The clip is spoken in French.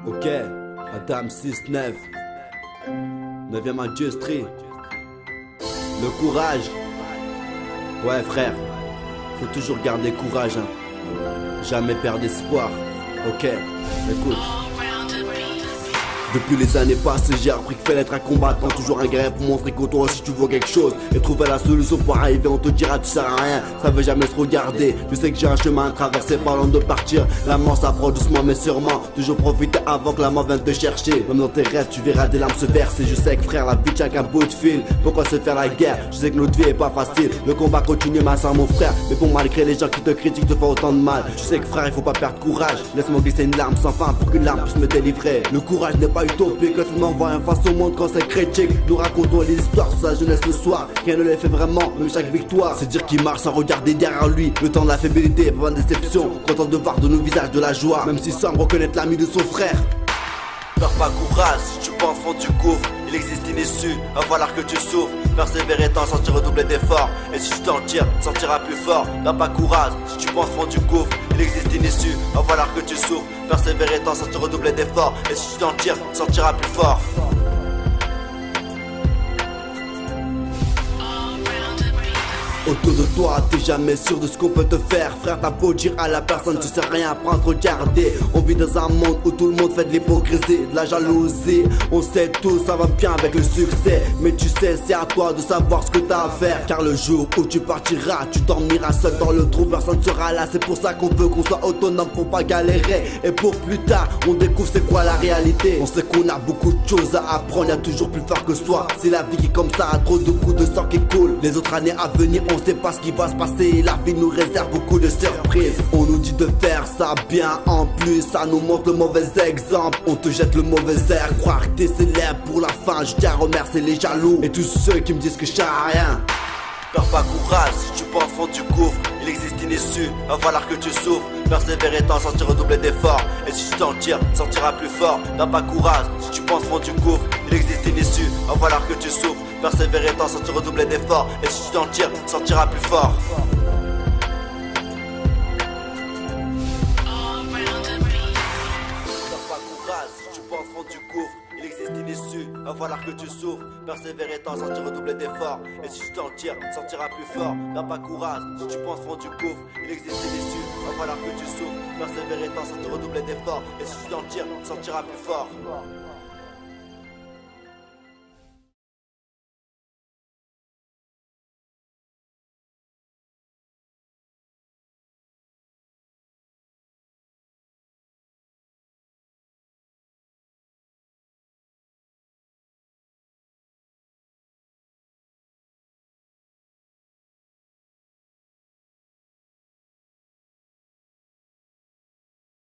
Ok, Adam 6-9, 9ème industrie. Le courage. Ouais frère, faut toujours garder courage hein. Jamais perdre espoir. Ok, écoute. Depuis les années passées, j'ai appris qu'il fallait être un combattant, toujours un guerrier pour montrer que toi aussi tu vaux quelque chose et trouver la solution pour arriver. On te dira tu sers à rien, ça veut jamais se regarder. Je sais que j'ai un chemin à traverser, parlant de partir. La mort s'approche doucement mais sûrement. Toujours profiter avant que la mort vienne te chercher. Même dans tes rêves tu verras des larmes se verser. Je sais que frère la vie tient qu'un bout de fil. Pourquoi se faire la guerre? Je sais que notre vie est pas facile. Le combat continue ma soeur mon frère. Mais bon malgré les gens qui te critiquent te font autant de mal. Je sais que frère il faut pas perdre courage. Laisse-moi glisser une larme sans fin pour qu'une larme puisse me délivrer. Le courage n'est pas utopique, que tout m'envoie un face au monde quand c'est critique. Nous racontons les histoires sur sa jeunesse le soir. Rien ne les fait vraiment, même chaque victoire. C'est dire qu'il marche sans regarder derrière lui. Le temps de la fébrilité, pas de déception. Content de voir de nos visages de la joie. Même s'il semble reconnaître l'ami de son frère. Perds pas courage, si tu penses fond du gouffre. Il existe une issue, va falloir que tu souffres. Persévérer t'en sortir redoubler d'efforts. Et si tu t'en tires, sortiras plus fort. Perds pas courage, si tu penses fond du gouffre. Il existe une issue, va falloir que tu souffres. Persévérer t'en sortir redoubler d'efforts. Et si tu t'en tires, sortiras plus fort. Autour de toi, t'es jamais sûr de ce qu'on peut te faire. Frère, t'as beau dire à la personne, tu sais rien apprendre, regarder. On vit dans un monde où tout le monde fait de l'hypocrisie, de la jalousie. On sait tout, ça va bien avec le succès. Mais tu sais, c'est à toi de savoir ce que t'as à faire. Car le jour où tu partiras, tu dormiras seul dans le trou, personne sera là. C'est pour ça qu'on veut qu'on soit autonome pour pas galérer. Et pour plus tard, on découvre c'est quoi la réalité. On sait qu'on a beaucoup de choses à apprendre, y'a toujours plus fort que soi. C'est la vie qui est comme ça, a trop de coups de sang qui coulent. Les autres années à venir, on sait pas ce qui va se passer. La vie nous réserve beaucoup de surprises. On nous dit de faire ça bien, en plus ça nous montre le mauvais exemple. On te jette le mauvais air, croire que t'es célèbre pour la fin. Je tiens à remercier les jaloux et tous ceux qui me disent que je sers à rien. Perds pas courage, si tu penses fond du gouffre. Il existe une issue, va falloir que tu souffres. Persévérer t'en sortir redoubler d'efforts. Et si tu t'en tires, sortiras plus fort. Perds pas courage, si tu penses fond du gouffre. Il existe une issue, va falloir que tu souffres. Persévérer t'en sortir redoubler d'efforts. Et si tu t'en tires, sortiras plus fort. Perds pas courage, si tu penses fond du gouffre. Il existe une issue, va falloir que tu souffres. Persévérer t'en sortir redoubler d'efforts. Et si tu t'en tires, sortiras plus fort. Perds pas courage, si tu penses fond du gouffre. Il existe une issue, va falloir que tu souffres. Persévérer t'en sortir redoubler d'efforts. Et si tu t'en tires, sortiras plus fort.